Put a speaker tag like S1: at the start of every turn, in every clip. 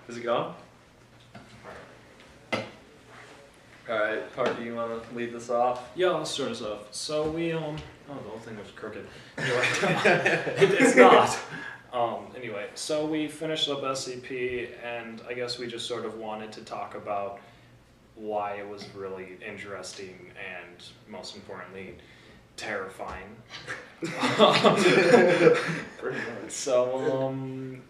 S1: Is it gone? Alright, Parker, you want to lead this off?
S2: Yeah, I'll start us off. So we, oh, the whole thing was crooked. Anyway, it's not. Anyway, so we finished up SCP, and I guess we just sort of wanted to talk about why it was really interesting and, most importantly, terrifying. So,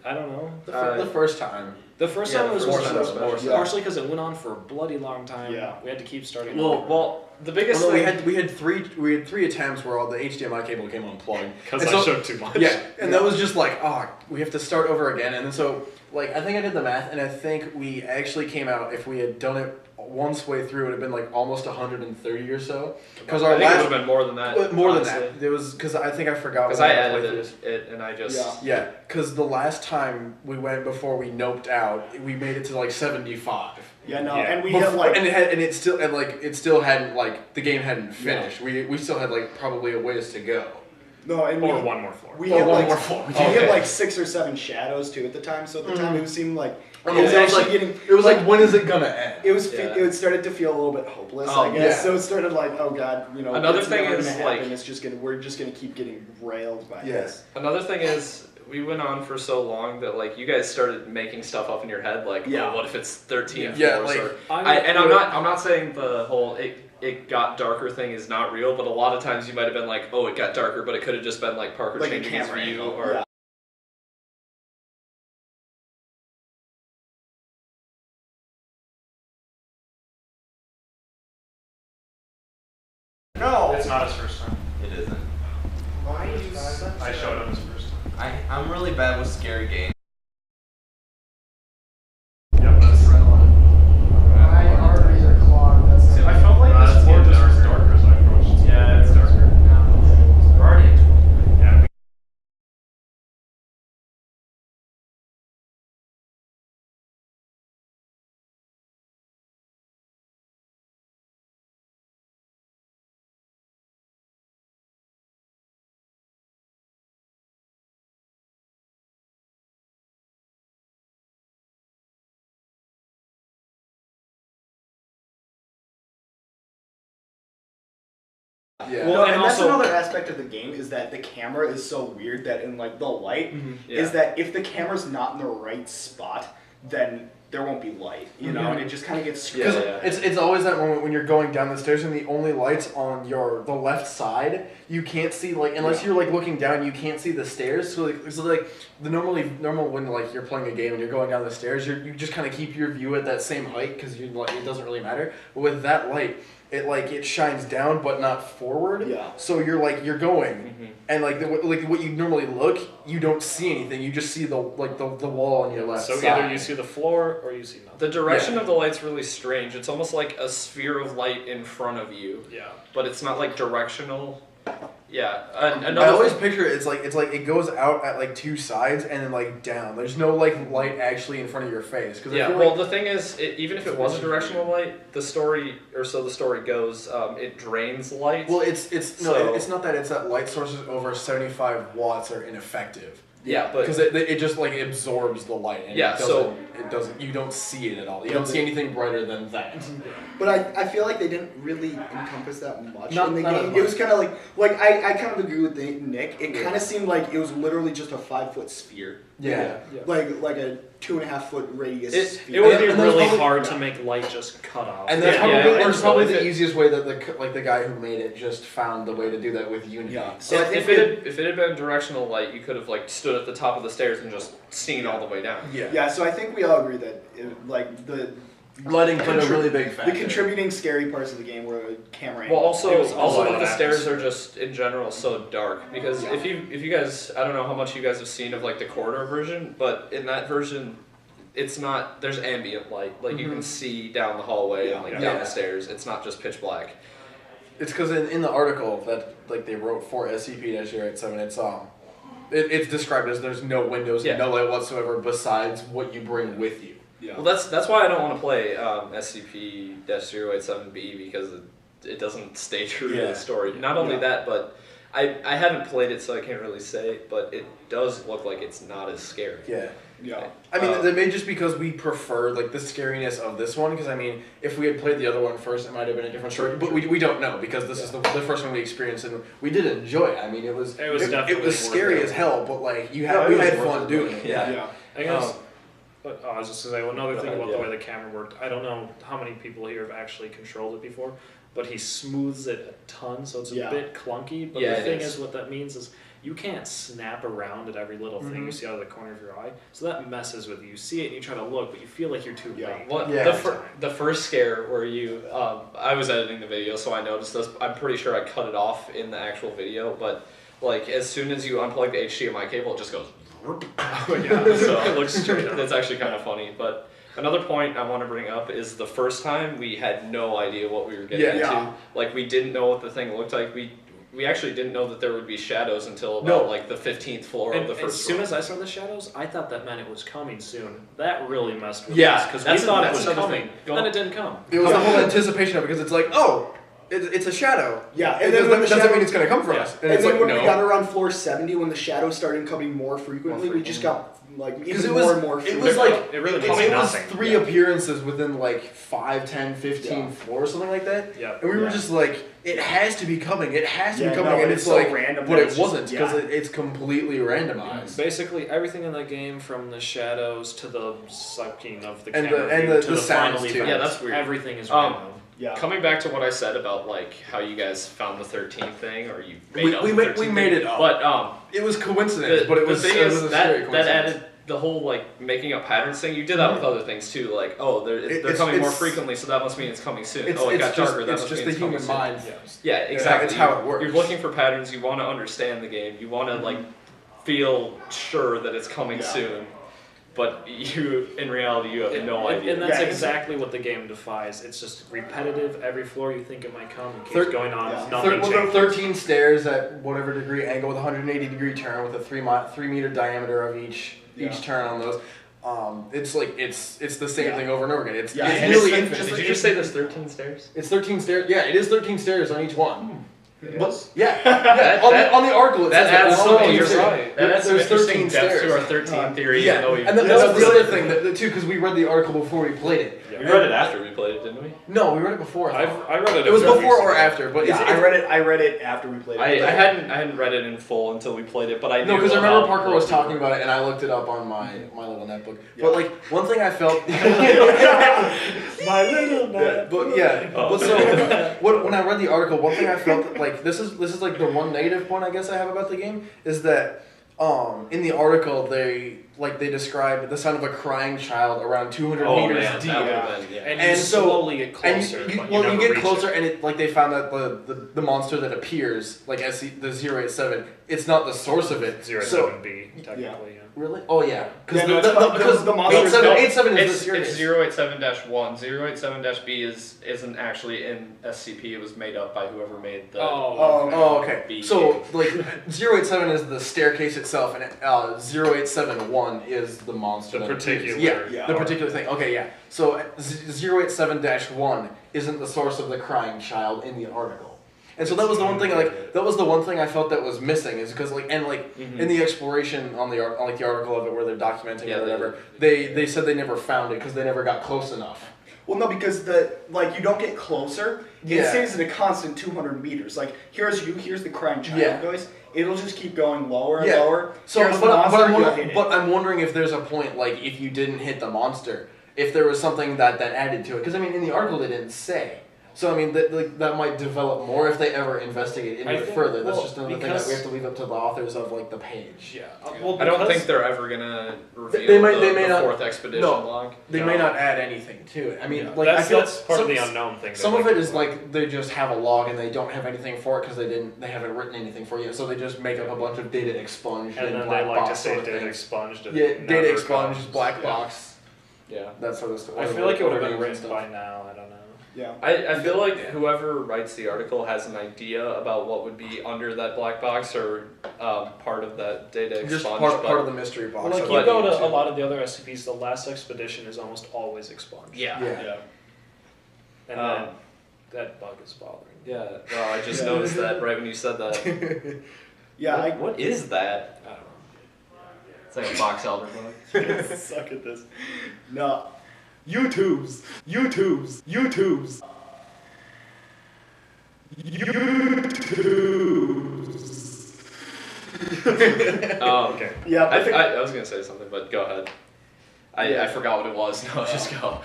S2: I don't know.
S3: The first time.
S2: The first time was more
S1: so.
S2: partially because it went on for a bloody long time.
S4: Yeah.
S2: We had to keep starting.
S1: Well, the biggest
S3: Well, no,
S1: thing...
S3: we had three attempts where all the HDMI cable came unplugged.
S2: Because I showed too much.
S3: Yeah, and that was just like, we have to start over again. And then so, like, I think I did the math, and I think we actually came out, if we had done it once way through, it would have been like almost 130 or so. Because
S1: I think it would have been more than that.
S3: More
S1: honestly.
S3: than that. It was because I think I forgot.
S1: Because I edited it and I just...
S3: Yeah, because the last time we went before we noped out, we made it to like 75.
S4: Yeah, no,
S2: Yeah.
S4: and we had like...
S3: it still hadn't, like, the game hadn't finished. Yeah. We still had like probably a ways to go.
S4: No, and
S2: or one more floor.
S4: We had
S3: one
S4: like,
S3: more floor.
S4: We had like 6 or 7 shadows too at the time, so at the time it seemed like...
S3: It was like, when is it gonna end?
S4: It started to feel a little bit hopeless, I guess.
S3: Yeah.
S4: So it started like, oh god, you know,
S1: another
S4: it's
S1: thing
S4: never
S1: is
S4: gonna
S1: like
S4: happen. We're just gonna keep getting railed by this.
S1: Another thing is we went on for so long that like you guys started making stuff up in your head like, oh, what if it's 13 floors? Or, I'm not saying the whole it got darker thing is not real, but a lot of times you might have been like, oh, it got darker, but it could have just been like Parker
S4: like
S1: changing his view
S4: angle.
S1: or.
S4: Yeah. No!
S2: It's not his first time.
S5: It isn't.
S4: Why are you such
S2: I showed him his first time.
S5: I'm really bad with scary games.
S2: Yeah, that's
S4: My arteries are clogged. That's
S2: I felt like this floor just was darker as I approached. Yeah, it's darker.
S5: We're already at 20.
S2: Yeah,
S3: Yeah.
S4: Well, and that's
S2: also
S4: another aspect of the game is that the camera is so weird that in like the light is that if the camera's not in the right spot, then there won't be light, you know, and it just kind of gets screwed.
S3: It's always that moment when you're going down the stairs and the only lights on the left side, you can't see, like, unless you're like looking down, you can't see the stairs. So like the normal when like you're playing a game and you're going down the stairs, you just kind of keep your view at that same height because you like it doesn't really matter. But with that light, it shines down but not forward.
S4: Yeah.
S3: So you're going and like what you normally look, you don't see anything. You just see the wall on your left
S2: so
S3: side.
S2: either you see the floor or you see nothing.
S1: The direction of the light's really strange. It's almost like a sphere of light in front of you.
S2: Yeah.
S1: But it's not like directional. Yeah.
S3: I always picture it, it's like it goes out at like 2 sides and then like down. There's no like light actually in front of your face. Cause
S1: yeah. Well, the thing is, even if it was a directional light, the story goes, it drains light.
S3: Well, it's not that it's that light sources over 75 watts are ineffective.
S1: Yeah, but
S3: because it just like absorbs the light. And
S1: yeah,
S3: it doesn't. You don't see it at all. You don't see anything brighter than that.
S4: But I feel like they didn't really encompass that much
S3: Not
S4: in the
S3: much.
S4: game. It was kind of like I kind of agree with Nick. It kind of seemed like it was literally just a 5-foot sphere.
S3: Yeah.
S4: Like a 2.5-foot radius sphere.
S2: It would be
S3: And
S2: really
S3: probably
S2: hard to make light just cut off.
S3: And that's
S1: Yeah,
S3: probably the easiest way that the guy who made it just found the way to do that with Unity.
S4: Yeah.
S1: So if it had been directional light, you could have like stood at the top of the stairs and just seen all the way down.
S4: Yeah. So I think we all agree that the
S3: lighting played a really big factor.
S4: The contributing scary parts of the game were camera
S1: Well,
S4: angles.
S1: also the stairs are just in general so dark because if you guys, I don't know how much you guys have seen of like the corridor version, but in that version, it's not. There's ambient light, like you can see down the hallway and like down the stairs. It's not just pitch black.
S3: It's because in the article that like they wrote for SCP-087, it's described as there's no windows and no light whatsoever besides what you bring with you.
S4: Yeah.
S1: Well, that's why I don't want to play SCP-087B because it doesn't stay true to the story. Not only that, but I haven't played it, so I can't really say, but it does look like it's not as scary.
S3: Yeah.
S4: Yeah.
S3: I mean, that may just because we prefer like the scariness of this one. Because I mean, if we had played the other one first, it might have been a different story. But we don't know because this is the first one we experienced, and we did enjoy it. I mean, it was scary as hell, but like we had fun doing it.
S1: Yeah.
S2: I guess. But I was just gonna say another thing about the way the camera worked. I don't know how many people here have actually controlled it before, but he smooths it a ton, so it's a bit clunky. But the thing is, what that means is you can't snap around at every little thing you see out of the corner of your eye. So that messes with you. You see it and you try to look, but you feel like you're too late.
S1: Well, the first scare where you, I was editing the video, so I noticed this. I'm pretty sure I cut it off in the actual video, but like as soon as you unplug the HDMI cable, it just goes.
S2: Oh yeah, so it looks straight up.
S1: That's actually kind of funny, but. Another point I want to bring up is the first time we had no idea what we were getting into. Yeah. Like we didn't know what the thing looked like. We actually didn't know that there would be shadows until about like the 15th floor of the first floor.
S2: As soon as I saw the shadows, I thought that meant it was coming soon. That really messed with us because we thought it was coming, then it didn't come.
S3: It was the whole anticipation of it because it's like, oh, it's a shadow.
S4: Yeah,
S3: and then when doesn't mean it's going to come from us.
S4: And it's like when we got around floor 70, when the shadows started coming more frequently, we just got like even more and more.
S3: It was like
S2: it really
S3: it was 3 appearances within like 5, 10, 15 floors, something like that.
S2: Yeah,
S3: and we were just like, it has to be coming. It has to be coming, and it's so like random, but it wasn't because it's completely randomized.
S2: Basically, everything in the game, from the shadows to the sucking of the camera to the
S3: sounds
S2: final
S3: too.
S1: Yeah, that's weird.
S2: Everything is random.
S1: Yeah. Coming back to what I said about like how you guys found the 13th thing, or you made up the 13th
S3: we made it up,
S1: but
S3: it was coincidence. But it was
S1: the thing is that added the whole like making up patterns thing. You did that with other things too, like they're coming more frequently, so that must mean it's coming soon. It got darker. That must mean it's coming soon. It's just the human mind. Yeah, exactly.
S3: It's how it works.
S1: You're looking for patterns. You want to understand the game. You want to like feel sure that it's coming soon. But in reality, you have no idea.
S2: And that's exactly what the game defies. It's just repetitive. Every floor you think it might come, it keeps going on. Nothing changes.
S3: 13 stairs at whatever degree angle with a 180-degree turn with a 3-meter diameter of each turn on those. It's like it's the same thing over and over again. It's nearly infinite.
S1: Did you just say there's 13 stairs?
S3: It's 13 stairs. Yeah, it is 13 stairs on each one.
S1: But,
S3: yeah. On the article it
S1: says
S3: that
S1: adds some right. That adds some interesting depth to our 13 theory.
S3: Yeah, and that's the other thing too, because we read the article before we played it.
S1: We read it after we played it, didn't we?
S3: No, we read it before.
S2: I read it.
S3: It was before or after, but
S4: I read it after we played it.
S1: I hadn't read it in full until we played it, but I knew.
S3: No, because I remember Parker was talking about it, and I looked it up on my little netbook. Yeah. But like one thing I felt.
S2: My little netbook.
S3: But so when I read the article, one thing I felt like this is like the one negative point I guess I have about the game is that in the article they describe the sound of a crying child around 200 meters deep.
S2: And you slowly get closer.
S3: And you get closer, and it they found that the monster that appears like as the 087, it's not the source of it.
S2: 087B technically.
S3: Really? Oh yeah.
S4: Because the monster
S3: 87 is
S1: it's 087-1. 087-B isn't actually in SCP. It was made up by whoever made the.
S3: Okay. B. So like 087 is the staircase itself, and 087-1 is the monster.
S2: The particular.
S3: The particular thing. Okay, yeah. So 087-1 isn't the source of the crying child in the article. And so that was the one thing, that was the one thing I felt that was missing, is because, in the exploration on the article of it where they're documenting it or whatever, they said they never found it because they never got close enough.
S4: Well, no, because you don't get closer. It stays at a constant 200 meters. Like, here's the crying child noise. It'll just keep going lower and lower.
S3: So, but I'm wondering if there's a point, like, if you didn't hit the monster, if there was something that added to it. Because, I mean, in the article they didn't say. So I mean that might develop more if they ever investigate into it further. That's just another thing that we have to leave up to the authors of the page.
S1: Yeah. I don't think they're ever gonna reveal the fourth expedition log.
S3: They may not add anything to it. I mean,
S2: that's part of the unknown thing.
S3: Some of it is like they just have a log and they don't have anything for it because they haven't written anything for it yet. So they just make up a bunch of data expunged
S2: and then
S3: black
S2: they like
S3: box
S2: to say
S3: sort of
S2: data
S3: thing.
S2: expunged.
S3: Data expunged, black box.
S1: Yeah,
S3: that sort of stuff.
S2: I feel like it would have been written by now. I don't know.
S4: Yeah.
S1: I feel like whoever writes the article has an idea about what would be under that black box or part of that data expunged.
S3: Just part of the mystery box.
S2: Well, you go to a lot of the other SCPs, the last expedition is almost always expunged.
S1: Yeah.
S2: And then that bug is bothering
S1: Yeah, well, I just noticed that right when you said that.
S4: Yeah,
S1: what is that?
S2: I don't know.
S1: It's like a box elder bug.
S4: Suck at this. No. YouTubes. YouTubes. YouTubes.
S1: Oh, okay.
S4: Yeah,
S1: I was gonna say something, but go ahead. I forgot what it was. No, just go.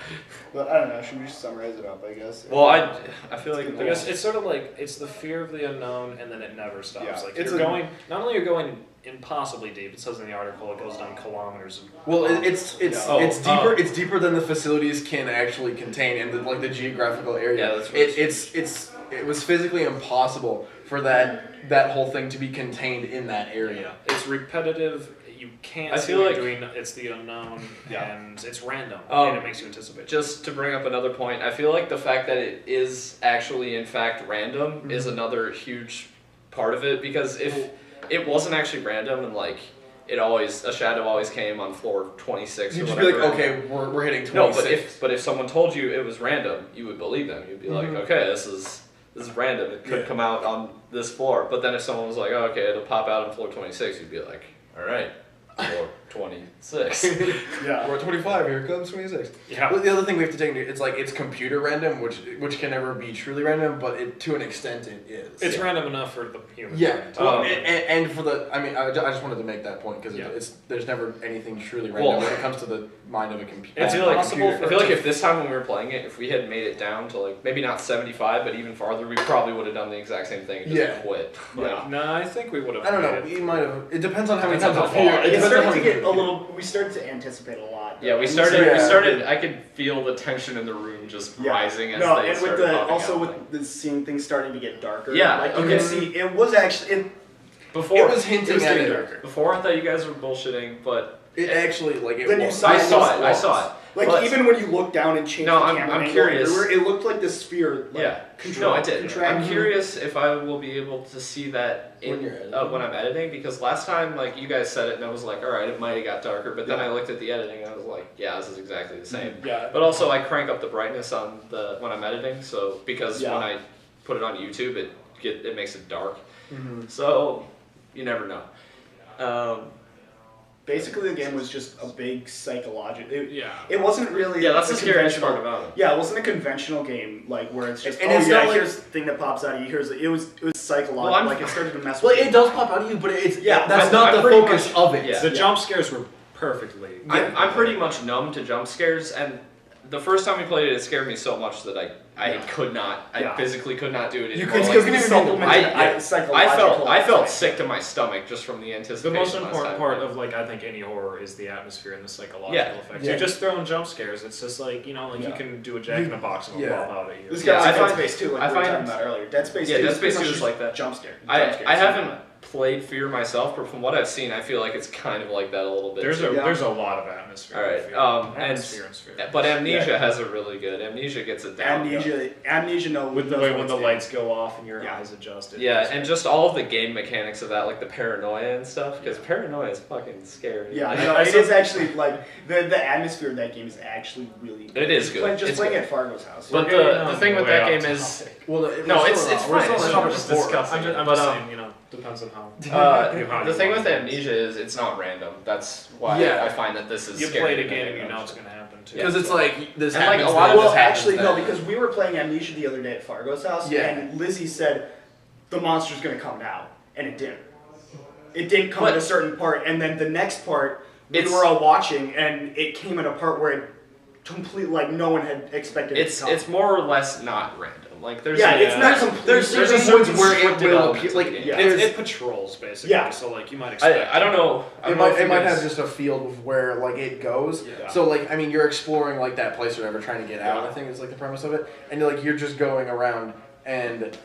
S4: But I don't know. Should we just summarize it up? I guess.
S1: Well, I feel like
S2: I guess it's sort of like it's the fear of the unknown, and then it never stops.
S4: Yeah,
S2: Like you're going. Not only you're going impossibly deep. It says in the article it goes down kilometers.
S3: Well, it's deeper. It's deeper than the facilities can actually contain, and the geographical area.
S1: Yeah, that's right.
S3: It was physically impossible for that whole thing to be contained in that area.
S2: It's repetitive. You can't.
S1: I
S2: see
S1: feel
S2: what
S1: like
S2: you're doing. It's the unknown, and it's random,
S1: Um,
S2: and it makes you anticipate.
S1: Just to bring up another point, I feel like the fact that it is actually in fact random is another huge part of it, because if it wasn't actually random and like a shadow always came on floor 26
S3: You'd
S1: or
S3: just
S1: whatever.
S3: be like, okay, we're hitting 26.
S1: No, but if someone told you it was random, you would believe them. You'd be like, okay, this is random. It could come out on this floor. But then if someone was like, oh, okay, it'll pop out on floor 26, you'd be like, all right, floor 26.
S4: Yeah.
S3: We're at 25, here comes 26.
S2: Yeah.
S3: But the other thing we have to take into it's computer random, which can never be truly random, but to an extent it is.
S2: It's random enough for the human.
S3: Yeah,
S2: brain.
S3: and for I just wanted to make that point because there's never anything truly random when it comes to the mind of a computer.
S1: I feel like if this time when we were playing it, if we had made it down to like maybe not 75, but even farther, we probably would have done the exact same thing and just quit.
S2: Yeah. No, I think we would have.
S3: I don't know. We might have. It depends on how many
S1: Depends
S3: times
S1: on how far.
S4: It started to get a little. We started to anticipate a lot.
S1: Yeah, we started. I could feel the tension in the room just rising as they
S4: and
S1: started
S4: with
S1: popping out.
S4: with the seeing things starting to get darker.
S1: Yeah,
S4: like you can see, it was actually
S1: Before
S3: it was hinting at
S4: getting
S3: it.
S4: darker.
S1: Before I thought you guys were bullshitting, but
S3: It actually
S4: Then you
S3: was.
S4: saw
S1: I saw it.
S4: Like
S1: But-
S4: even when you look down and change
S1: No,
S4: the
S1: I'm
S4: camera angle,
S1: curious.
S4: it looked like the sphere. Like,
S1: yeah, no, I did.
S4: contract.
S1: I'm curious if I will be able to see that
S3: When you're
S1: when I'm editing, because last time like you guys said it and I was like, all right, it might have got darker, but then I looked at the editing and I was like, yeah, this is exactly the same.
S4: Yeah.
S1: But also I crank up the brightness on when I'm editing, so because when I put it on YouTube, it makes it dark. So you never know.
S4: Basically, the game was just a big psychological.
S2: Yeah.
S4: It wasn't really.
S1: Yeah, that's
S4: a
S1: the scariest
S4: conventional-
S1: part about it.
S4: Yeah, it wasn't a conventional game like where it's just.
S3: And
S4: oh
S3: it's
S4: yeah,
S3: not like-
S4: here's the thing that pops out of you. It was psychological.
S1: Well,
S4: like it started to mess
S3: Well,
S4: with.
S3: it does pop out of you, but it's
S4: Yeah,
S3: that's
S1: I'm
S3: not the
S1: pretty
S3: focus
S1: much-
S3: of it.
S1: yeah.
S2: The jump scares were perfectly.
S1: I'm pretty much numb to jump scares, and the first time we played it, it scared me so much that I could not, physically could not do it anymore. I felt sick to my stomach just from the anticipation.
S2: The most
S1: last
S2: important
S1: time.
S2: part of I think any horror is the atmosphere and the psychological effects.
S3: Yeah.
S2: You're just throwing jump scares. It's just you can do a Jack in a Box and it'll pop out at you.
S4: This
S1: Yeah,
S4: guy's
S1: I
S4: Dead
S1: find-
S4: Space 2, like
S1: I
S4: we were
S1: find-
S4: talking about earlier. Dead Space 2
S1: Yeah, Dead
S4: is
S1: Space
S4: pretty
S1: 2
S4: much
S1: is like that.
S4: Jump scare.
S1: I haven't played Fear myself, but from what I've seen, I feel like it's kind of like that a little bit.
S2: There's
S1: too.
S2: a lot of atmosphere.
S1: All right,
S2: atmosphere and sphere.
S1: but Amnesia has a really good. Amnesia gets it down.
S4: Amnesia knows
S2: With the way when the
S4: what's
S2: lights go off and your
S4: Yeah.
S2: eyes adjust.
S1: Yeah, and just all of the game mechanics of that, like the paranoia and stuff, because paranoia is fucking scary.
S4: Yeah, no, it is actually like the atmosphere of that game is actually really good.
S1: It is good.
S4: Just
S1: It's
S4: playing
S1: good.
S4: at Fargo's house.
S1: But the thing with that game is, no, it's fine. It's just disgusting.
S2: I'm
S1: But
S2: just saying, depends on how.
S1: the thing with Amnesia is it's not random. That's why I find that this is.
S2: You
S1: scary
S2: played a
S1: than
S2: game,
S1: anything
S2: you know
S1: else.
S2: it's gonna happen too.
S3: Because it's like this
S1: And, like,
S3: happens.
S1: a lot of
S3: then
S1: this
S3: this happens
S4: Actually, no,
S3: then.
S4: because we were playing Amnesia the other day at Fargo's house, and Lizzie said the monster's gonna come now, and it didn't. It didn't come at a certain part, and then the next part we were all watching, and it came at a part where it completely no one had expected.
S1: It's more or less not random. Like there's
S4: it's not complete.
S3: There's
S1: a
S3: certain
S1: certain
S3: points where it
S1: scripted
S3: will
S1: element
S3: appear.
S1: to
S3: Like
S1: the game.
S2: It patrols basically.
S4: Yeah.
S2: So you might expect.
S1: I don't know.
S3: It might have just a field of where it goes.
S2: Yeah.
S3: So you're exploring that place or whatever, trying to get out. I think is the premise of it, and you're just going around and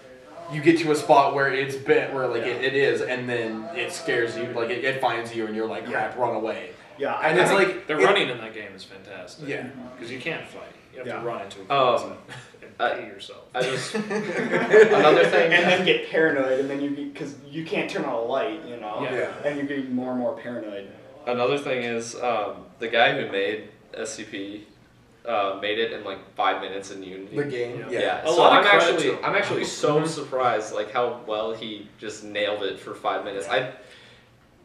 S3: you get to a spot where it's bent where it is, and then it scares you. It finds you, and you're like, crap, run away.
S4: Yeah,
S3: And it's like
S2: the running in that game is fantastic.
S3: Yeah.
S2: Because you can't fight. You have to run into a
S1: Um,
S2: and pee yourself.
S1: I just another thing.
S4: and then get paranoid, and then because you can't turn on a light,
S2: Yeah.
S4: and you're getting more and more paranoid.
S1: Another thing is the guy who made SCP made it in like 5 minutes in Unity.
S3: The game,
S1: yeah.
S2: A
S1: So
S2: lot of
S1: I'm actually so surprised like how well he just nailed it for 5 minutes.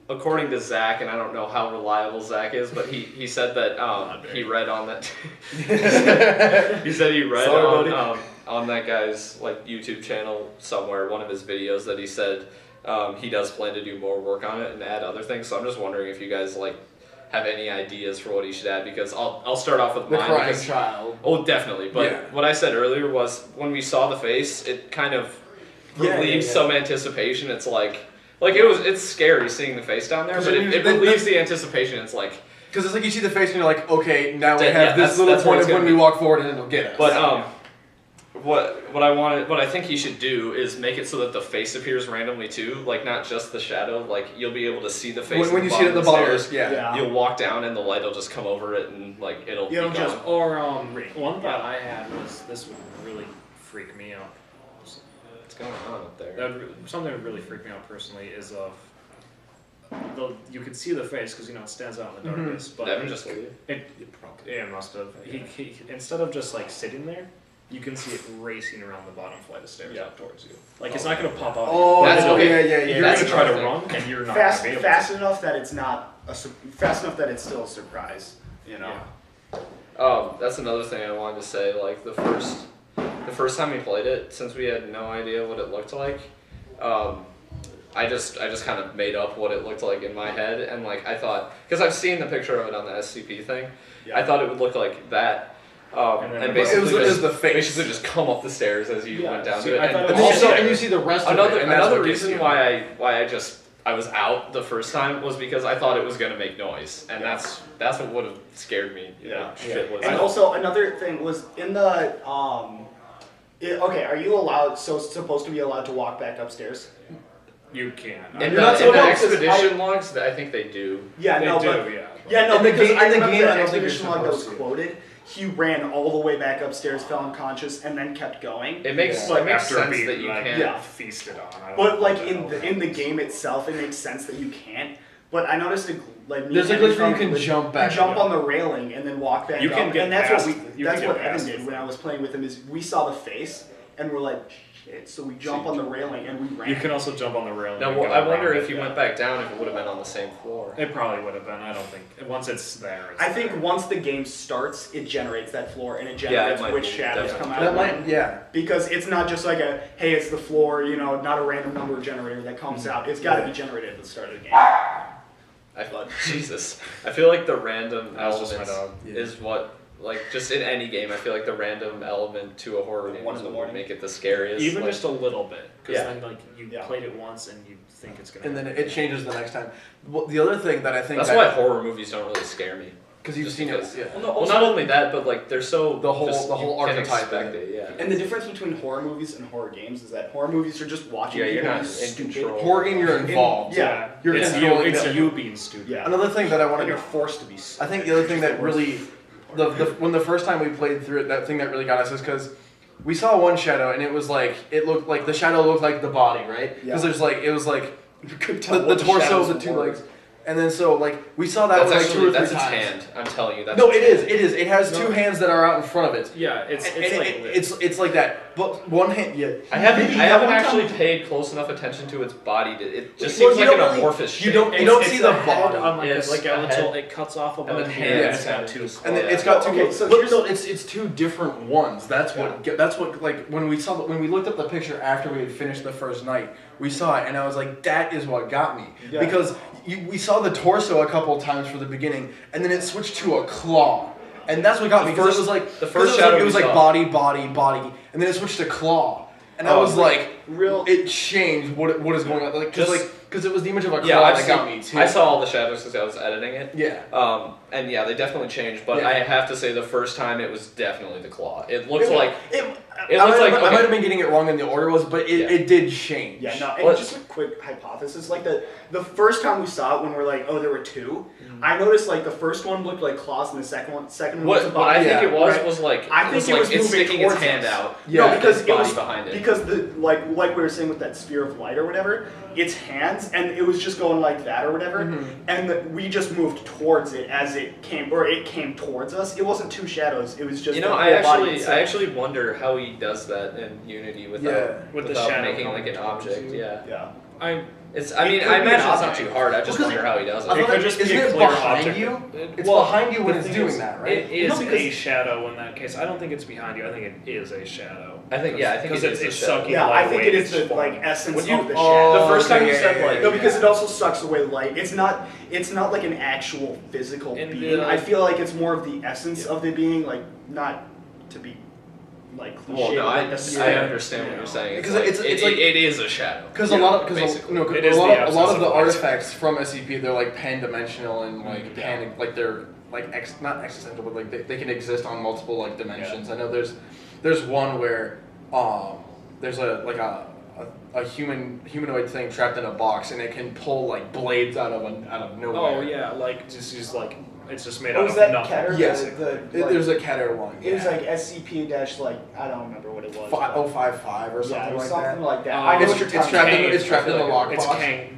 S1: According to Zach, and I don't know how reliable Zach is, but he said that he read on that. He said he read on that guy's like YouTube channel somewhere, one of his videos, that he said he does plan to do more work on it and add other things. So I'm just wondering if you guys like have any ideas for what he should add, because I'll start off with
S3: the
S1: mine.
S3: crying child.
S1: Oh, definitely. But what I said earlier was when we saw the face, it kind of relieves some anticipation. It's like it's scary seeing the face down there, but it relieves the anticipation. It's like
S3: because it's like you see the face and you're like, okay, now we have this little point of when we walk forward and it'll get us.
S1: But what I think he should do is make it so that the face appears randomly too, like not just the shadow. Like you'll be able to see the face
S3: when you see it at the bottom.
S1: You'll walk down and the light will just come over it and like it'll be gone.
S2: Or one thought I had was this would really freak me out.
S1: What's going on up there?
S2: Something that would really freak me out personally is you could see the face because it stands out in the darkness. But
S1: Devin just leave.
S2: It must have. He instead of just like sitting there, you can see it racing around the bottom flight of stairs up towards you. Like it's not going to pop out.
S3: Oh,
S1: that's okay.
S3: Yeah.
S2: You're going to try to run, and you're not
S4: fast
S2: able
S4: fast
S2: to.
S4: enough that it's not fast enough that it's still a surprise.
S1: That's another thing I wanted to say. Like the first time we played it, since we had no idea what it looked like, I just kind of made up what it looked like in my head, and like I thought, because I've seen the picture of it on the SCP thing, I thought it would look like that. And basically
S3: it was the face.
S1: Basically just come up the stairs as you went down to it.
S3: And you see the rest of it.
S1: Another reason why I was out the first time was because I thought it was gonna make noise, and that's what would have scared me.
S4: And also another thing was in the are you supposed to be allowed to walk back upstairs?
S2: You can.
S1: In the expedition logs, I think they do.
S4: Yeah,
S2: they do.
S4: Because I remember the expedition log that was quoted. He ran all the way back upstairs, fell unconscious, and then kept going.
S1: It makes sense that you can't
S2: feasted on.
S4: But like in the game itself, it makes sense that you can't. But I noticed
S3: there's a glitch where you can jump back.
S4: You jump on the railing and then walk back
S2: you
S4: up.
S2: Can get
S4: and that's
S2: past,
S4: what Evan did when I was playing with him. Is we saw the face and we're like, shit. So we jump on the railing and we ran.
S2: You can also jump on the railing.
S1: Now, I wonder if you went back down, if it would have been on the same floor.
S2: It probably would have been. I don't think once it's there.
S4: I think once the game starts, it generates that floor and it generates which shadows come out. Because it's not just like hey, it's the floor, not a random number generator that comes out. It's got to be generated at the start of the game.
S1: Jesus. I feel like the random element is what, like, just in any game, I feel like the random element to a horror game is what would make it the scariest.
S2: Even just a little bit. Because then, like, you played it once and you think it's going to
S3: and then it changes the next time. Well, the other thing that I think...
S1: That's why horror movies don't really scare me.
S3: Because you've seen it. Yeah.
S1: Well, not only that, but like they're so
S3: the whole archetype.
S4: And the difference between horror movies and horror games is that horror movies are just watching.
S1: Yeah, you're not in
S4: stupid.
S1: control.
S3: Horror game, you're involved.
S2: You're it's you being stupid.
S4: Yeah.
S3: Another thing that I want to.
S4: You're forced to be.
S3: I think the other thing that really, when the first time we played through it, that thing that really got us is because we saw one shadow and it looked like the shadow looked like the body, right? Because there's like it was like the torso, the two legs. And then we saw that like 2 or 3 times.
S1: That's its hand. I'm telling you, that's
S3: no, it is. It has 2 hands that are out in front of it.
S2: Yeah,
S3: it's like that. But one hand,
S1: I haven't actually paid close enough attention to its body. It just seems like an amorphous shape.
S3: You don't see the body.
S2: It cuts off about
S1: and then
S2: it's got 2.
S3: And then it's got 2. Okay, so it's 2 different ones. That's what like when we looked up the picture after we had finished the first night, we saw it and I was like, that is what got me because we saw the torso a couple of times for the beginning, and then it switched to a claw, and that's what got me. Because it was like
S1: the first shadow.
S3: It was like body, and then it switched to claw, and I was like, it changed what is going on, because it was the image of a claw that got me too.
S1: I saw all the shadows because I was editing it.
S3: Yeah.
S1: And they definitely changed, but I have to say the first time it was definitely the claw. It looked like.
S3: I might have been getting it wrong in the order but it did change.
S4: Yeah, no, and just a quick hypothesis, like the first time we saw it when we're like, oh, there were 2, I noticed like the first one looked like claws and the second one was a body.
S1: What I think it was like,
S4: I think it was
S1: it's sticking its hand out.
S4: Yeah, because
S1: it was behind it.
S4: Because like we were saying with that sphere of light or whatever, its hands hands, and it was just going like that or whatever, and we just moved towards it as it came, or it came towards us. It wasn't two shadows. It was just
S1: I actually wonder how he does that in Unity without making like an object. Yeah. I imagine it's not too hard. I just wonder how he does it.
S2: It could just be a clear object.
S3: It's behind you when it's doing that, right?
S2: It is a shadow in that case. I don't think it's behind you. I think it is a shadow.
S1: I think it's
S2: sucking.
S4: Yeah, I think it is the essence of the shadow.
S1: The first time you said
S4: no, because it also sucks away light. It's not like an actual physical being. I feel like it's more of the essence of the being, like not to be like cliche.
S1: Well, no, I understand what you're saying. Because it is a shadow.
S3: Because a lot of the artifacts from SCP, they're like pan-dimensional and like they're like not existential, but like they can exist on multiple like dimensions. I know there's one where there's a humanoid thing trapped in a box, and it can pull like blades out of nowhere.
S2: Oh yeah, like just like it's just made out of
S4: nothing.
S3: Yes, there's a cat air one.
S4: It was like SCP- like I don't remember what it was.
S3: 5055 or something like that.
S4: Something like that. I know what you're talking about.
S3: It's trapped in the lockbox.
S2: It's Kane.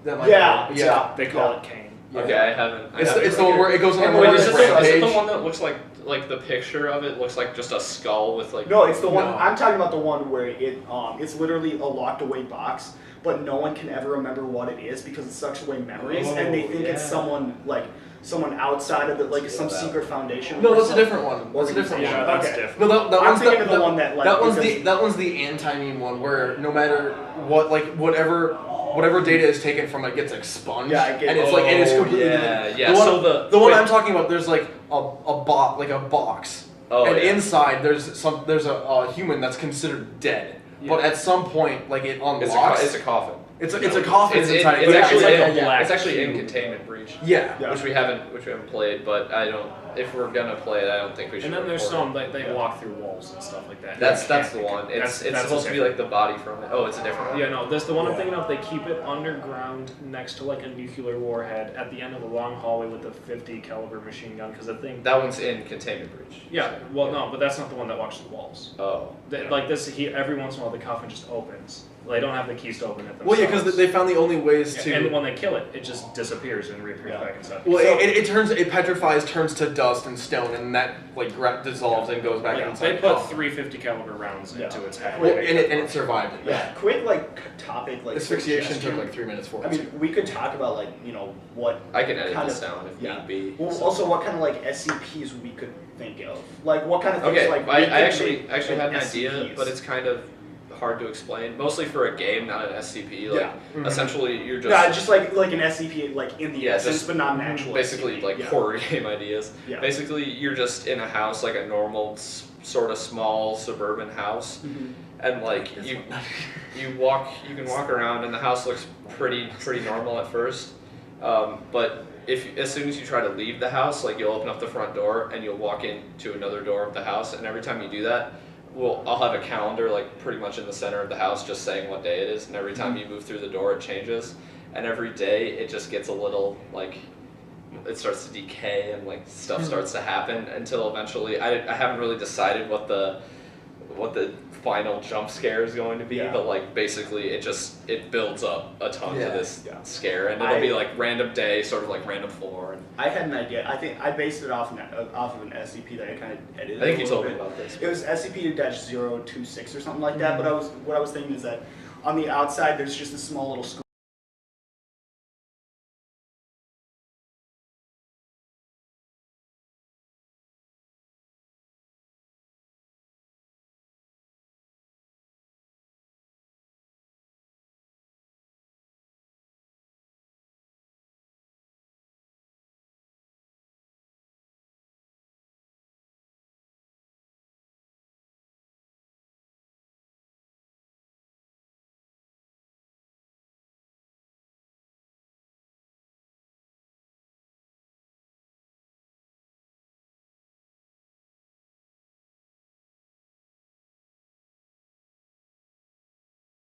S4: Yeah.
S2: They call it Kane.
S1: Okay, I haven't.
S3: It's the one where it goes on a
S1: is it the one that looks like the picture of it looks like just a skull with like?
S4: No, it's the one. I'm talking about the one where it's literally a locked away box, but no one can ever remember what it is because it sucks away memories, and they think it's someone outside of it, like some secret foundation.
S3: No, that's a different one. That's a different one.
S2: That's different.
S3: No,
S4: I'm thinking of the one that like
S3: that one's the anti-meme one where no matter what, like whatever data is taken from it gets expunged.
S4: Yeah, I get
S3: and it's like, and it's completely
S1: yeah.
S3: The one I'm talking about, there's like a box, and inside there's a human that's considered dead, but at some point like it unlocks.
S1: It's a coffin.
S3: It's a coffin inside.
S1: It's actually in Containment Breach.
S3: Yeah,
S1: which we haven't played, but I don't. If we're gonna play it, I don't think we should.
S2: And then there's some they walk through walls and stuff like that.
S1: That's the one. It's supposed to be like the body from it. Oh, it's a different one.
S2: Yeah, no, that's the one I'm thinking of. They keep it underground next to like a nuclear warhead at the end of a long hallway with a 50 caliber machine gun because I think
S1: that one's in Containment Breach.
S2: Yeah, well, no, but that's not the one that walks through walls.
S1: Oh,
S2: like this, every once in a while the coffin just opens. They don't have the keys to open it themselves.
S3: Well, yeah, because they found the only ways to.
S2: And when they kill it, it just disappears and reappears back inside.
S3: Well, it petrifies, turns to dust and stone, and that like dissolves and goes back inside.
S2: They put 350 caliber rounds into its head.
S3: Well, and it survived.
S4: Yeah. Quick topic like
S3: asphyxiation took like 3 minutes for it.
S4: I mean, we could talk about what
S1: I can edit this down if need be.
S4: Well, also what kind of like SCPs we could think of, like what kind of things like.
S1: I actually had an idea, but it's kind of hard to explain. Mostly for a game, not an SCP. Essentially, you're just
S4: like an SCP, like in the essence, but not an actual.
S1: Basically,
S4: SCP.
S1: like horror game ideas.
S4: Yeah.
S1: Basically, you're just in a house, like a normal sort of small suburban house, and like you can walk around, and the house looks pretty normal at first, but as soon as you try to leave the house, like you'll open up the front door and you'll walk into another door of the house, and every time you do that, I'll have a calendar like pretty much in the center of the house just saying what day it is, and every time you move through the door it changes, and every day it just gets a little like it starts to decay and like stuff starts to happen until eventually I haven't really decided what the final jump scare is going to be, but like basically it builds up a ton to this scare, and it'll be like random day, sort of like random floor. And
S4: I had an idea. I think I based it off of an SCP that I kind of edited.
S1: I think you told me about this.
S4: It was SCP-026 or something like that. But what I was thinking is that on the outside there's just a small little